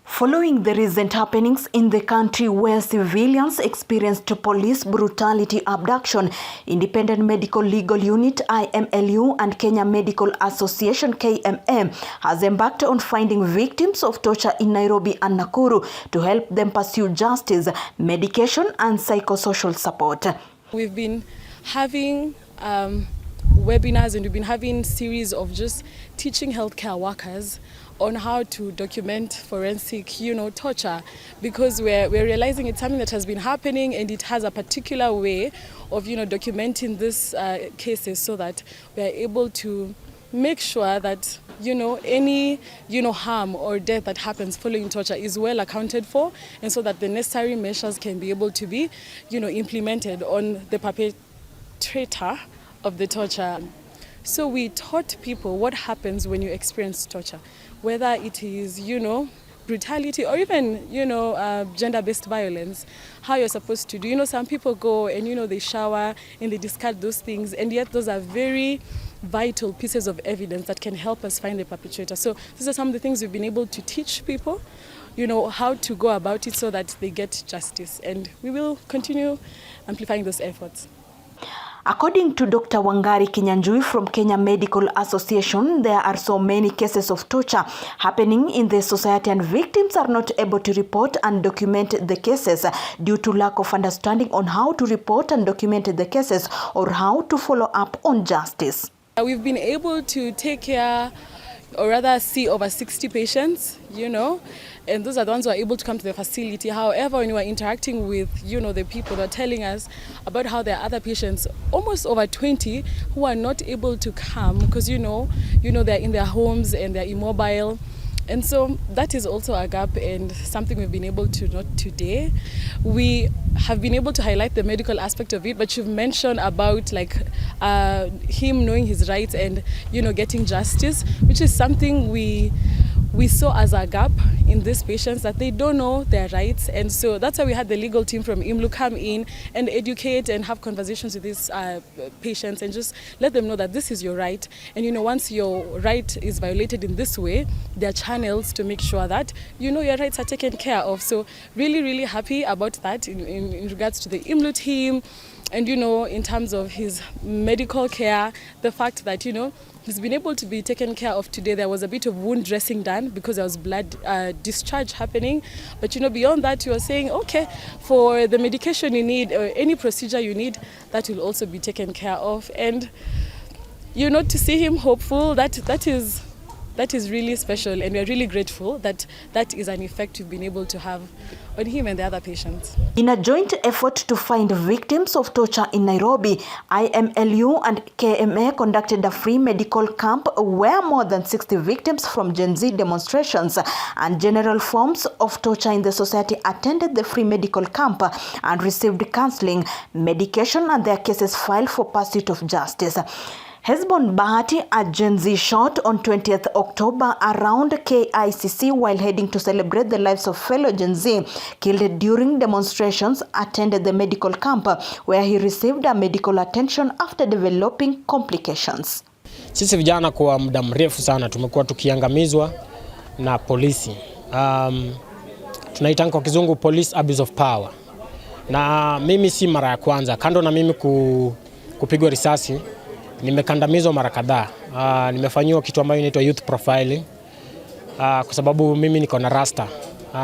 Following the recent happenings in the country where civilians experienced police brutality abduction, Independent Medical Legal Unit IMLU and Kenya Medical Association KMA has embarked on finding victims of torture in Nairobi and Nakuru to help them pursue justice, medication and psychosocial support. We've been having webinars and we've been having series of just teaching healthcare workers on how to document forensic, torture, because we're realizing it's something that has been happening and it has a particular way of, documenting these cases so that we are able to make sure that, any, harm or death that happens following torture is well accounted for, and so that the necessary measures can be able to be, implemented on the perpetrator of the torture. So we taught people what happens when you experience torture, whether it is, brutality or even, gender-based violence, how you're supposed to do. Some people go and, they shower and they discard those things, and yet those are very vital pieces of evidence that can help us find the perpetrator. So these are some of the things we've been able to teach people, how to go about it so that they get justice. And we will continue amplifying those efforts. According to Dr. Wangari Kinyanjui from Kenya Medical Association, there are so many cases of torture happening in the society and victims are not able to report and document the cases due to lack of understanding on how to report and document the cases or how to follow up on justice. We've been able to take care, or rather see over 60 patients, and those are the ones who are able to come to the facility. However, when we are interacting with, the people who are telling us about how there are other patients, almost over 20, who are not able to come because, they're in their homes and they're immobile. And so that is also a gap and something we've been able to note today. We have been able to highlight the medical aspect of it, but you've mentioned about him knowing his rights and, getting justice, which is something we saw as a gap in these patients, that they don't know their rights. And so that's why we had the legal team from IMLU come in and educate and have conversations with these patients and just let them know that this is your right. And once your right is violated in this way, there are channels to make sure that your rights are taken care of. So really, really happy about that in regards to the IMLU team. And in terms of his medical care, the fact that he's been able to be taken care of today. There was a bit of wound dressing done because there was blood discharge happening. But beyond that, you are saying, okay, for the medication you need or any procedure you need, that will also be taken care of. And to see him hopeful, that is really special, and we are really grateful that that is an effect we've been able to have on him and the other patients. In a joint effort to find victims of torture in Nairobi, IMLU and KMA conducted a free medical camp where more than 60 victims from Gen Z demonstrations and general forms of torture in the society attended the free medical camp and received counseling, medication and their cases filed for pursuit of justice. Hesbon Bahati, a Gen Z shot on 20th October around KICC while heading to celebrate the lives of fellow Gen Z killed during demonstrations, attended the medical camp where he received a medical attention after developing complications. Sisi vijana kwa muda mrefu sana tumekuwa tukiangamizwa na polisi. Tunaita kwa kizungu police abuse of power. Na mimi si mara ya kwanza, kando na mimi kupigwa risasi, nimekandamizwa mara kadhaa. Nimefanyiwa kitu ambayo inaitwa youth profiling kwa sababu mimi niko na rasta.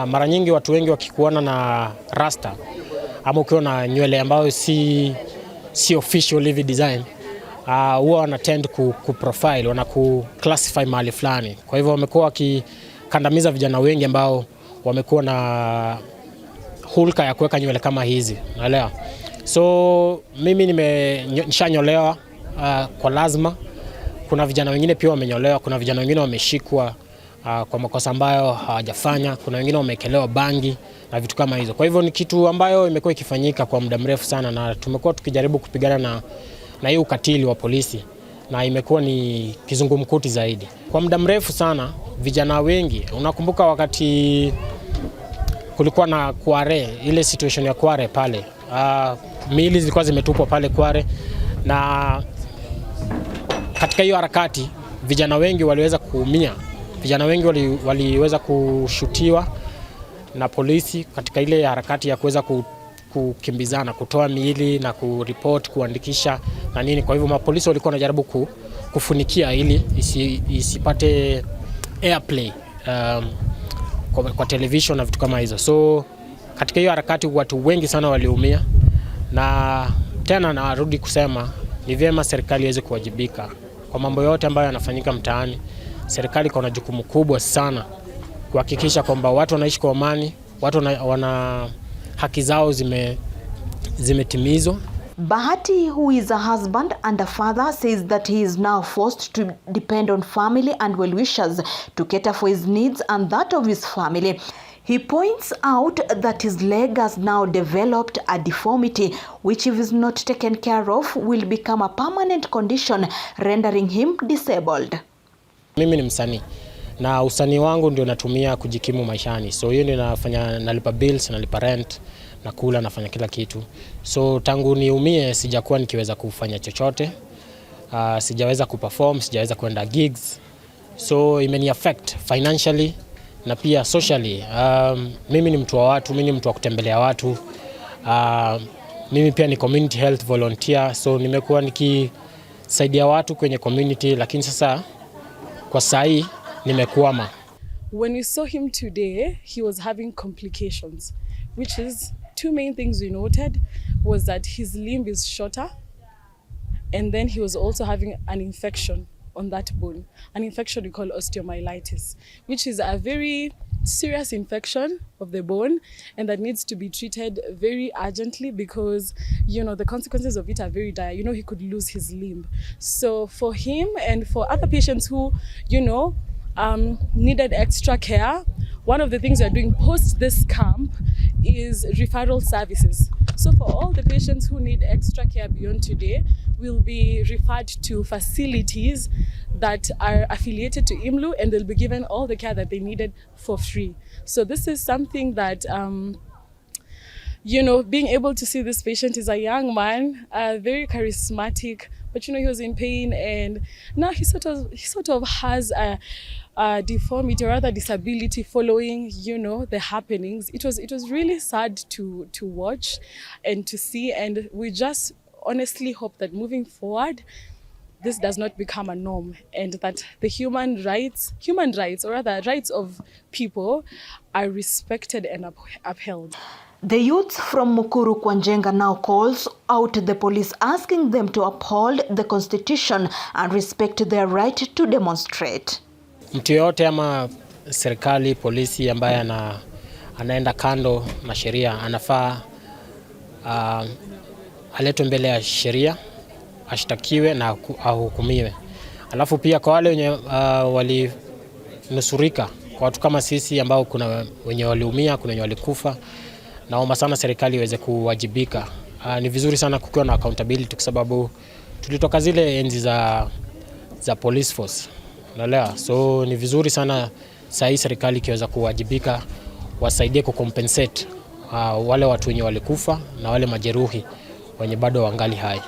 Mara nyingi watu wengi wakikuona na rasta ama ukiwa na nywele ambayo si official hivi design, huwa wana tend kuprofile, wana classify mahali fulani. Kwa hivyo wamekuwa wakikandamiza vijana wengi ambao wamekuwa na hulka ya kuweka nywele kama hizi, unaelewa? So mimi nishanyolewa kwa lazima. Kuna vijana wengine pia wamenyolewa, kuna vijana wengine wameshikwa kwa makosa ambayo hawajafanya, kuna wengine wamekelewa bangi na vitu kama hizo. Kwa hivyo ni kitu ambayo imekuwa ikifanyika kwa muda mrefu sana, na tumekuwa tukijaribu kupigana na hiyo ukatili wa polisi, na imekuwa ni kizungumkuti zaidi. Kwa muda mrefu sana vijana wengi, unakumbuka wakati kulikuwa na Kware, ile situation ya Kware pale, miili zilikuwa zimetupwa pale Kware, na katika hiyo harakati vijana wengi waliweza kuumia, vijana wengi waliweza kushutiwa na polisi katika ile harakati ya kuweza kukimbizana, kutoa miili na kuripoti, kuandikisha na nini. Kwa hivyo mapolisi walikuwa wanajaribu kufunikia ili isipate airplay kwa television na vitu kama hizo. So katika hiyo harakati watu wengi sana waliumia, na tena narudi kusema ni vyema serikali iweze kuwajibika kwa mambo yote ambayo yanafanyika mtaani. Serikali iko na jukumu kubwa sana kuhakikisha kwamba watu wanaishi kwa amani, watu wana haki zao zimetimizwa. Bahati, who is a husband and a father, says that he is now forced to depend on family and well-wishers to cater for his needs and that of his family. He points out that his leg has now developed a deformity, which if is not taken care of will become a permanent condition, rendering him disabled. Mimi ni msanii na usanii wangu ndio natumia kujikimu maishani. So hiyo ndio nafanya, nalipa bills, nalipa rent, nakula, nafanya kila kitu. So tangu niumie sijakuwa nikiweza kufanya chochote. Sijaweza kuperform, sijaweza kwenda gigs. So imeni affect financially na pia socially. Mimi ni mtu wa watu, mimi ni mtu wa kutembelea watu. Mimi pia ni community health volunteer. So nimekuwa nikisaidia watu kwenye community, lakini sasa kwa sai nimekwama. When we saw him today, he was having complications, which is two main things we noted was that his limb is shorter, and then he was also having an infection on that bone, an infection we call osteomyelitis, which is a very serious infection of the bone and that needs to be treated very urgently because, you know, the consequences of it are very dire. You know, he could lose his limb. So for him and for other patients who, you know, needed extra care, one of the things we are doing post this camp is referral services. So for all the patients who need extra care beyond today, will be referred to facilities that are affiliated to IMLU, and they'll be given all the care that they needed for free. So this is something that, you know, being able to see this patient is a young man, very charismatic, but you know, he was in pain, and now he sort of has a deformity or rather disability following, you know, the happenings. It was really sad to watch and to see, and we just honestly hope that moving forward this does not become a norm, and that the human rights or rather rights of people are respected and upheld. The youth from Mukuru Kwanjenga now calls out the police, asking them to uphold the constitution and respect their right to demonstrate. Mtu yote ama serikali, polisi ambaye anaenda kando na sheria anafaa aletwe mbele ya sheria, ashtakiwe na ahukumiwe. Alafu pia kwa wale wenye walinusurika, kwa watu kama sisi ambao kuna wenye waliumia, kuna wenye walikufa, naomba sana serikali iweze kuwajibika. Ni vizuri sana kukiwa na accountability kwa sababu tulitoka zile enzi za police force. Unaelewa? So ni vizuri sana saa hii serikali ikiweza kuwajibika, wasaidie kucompensate wale watu wenye walikufa na wale majeruhi wenye bado wangali hai.